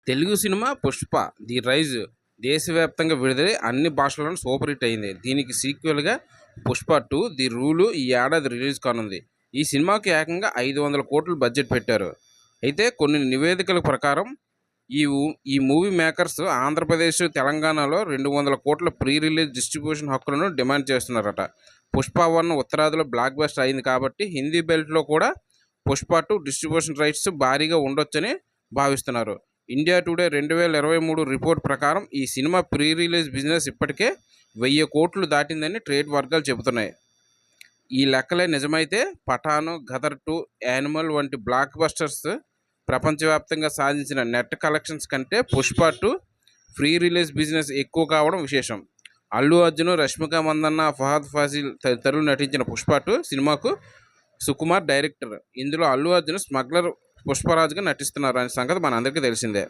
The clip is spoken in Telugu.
Telugu cinema 'Pushpa the rise' దేశవ్యాప్తంగా విడుదలై అన్ని భాషల్లోనూ సూపర్ హిట్ అయింది. దీనికి సీక్వెల్గా 'పుష్ప 2 ది రూల్' ఈ ఏడాది రిలీజ్ కానుంది. ఈ సినిమాకి ఏకంగా 500 కోట్లు బడ్జెట్ పెట్టారు. అయితే కొన్ని నివేదికల ప్రకారం ఈ మూవీ మేకర్స్ ఆంధ్రప్రదేశ్, తెలంగాణలో 200 కోట్ల ప్రీ రిలీజ్ డిస్ట్రిబ్యూషన్ హక్కులను డిమాండ్ చేస్తున్నారట. 'పుష్ప 1' ఉత్తరాదిలో బ్లాక్ బస్టర్ అయింది కాబట్టి హిందీ బెల్ట్లో కూడా 'పుష్ప 2' డిస్ట్రిబ్యూషన్ రైట్స్ భారీగా ఉండొచ్చని భావిస్తున్నారు. ఇండియా టుడే 2023 రిపోర్ట్ ప్రకారం ఈ సినిమా ప్రీ రిలీజ్ బిజినెస్ ఇప్పటికే 1000 కోట్లు దాటిందని ట్రేడ్ వర్గాలు చెబుతున్నాయి. ఈ లెక్కలే నిజమైతే పఠాన్, గదర్ 2, యానిమల్ వంటి బ్లాక్ బస్టర్స్ ప్రపంచవ్యాప్తంగా సాధించిన నెట్ కలెక్షన్స్ కంటే 'పుష్ప 2' ప్రీ రిలీజ్ బిజినెస్ ఎక్కువ కావడం విశేషం. అల్లు అర్జున్, రష్మిక మందన్న, ఫహద్ ఫాసిల్ తదితరులు నటించిన 'పుష్ప 2' సినిమాకు సుకుమార్ డైరెక్టర్. ఇందులో అల్లు అర్జున్ స్మగ్లర్ పుష్పరాజ్గా నటిస్తున్నారు అనే సంగతి మనందరికీ తెలిసిందే.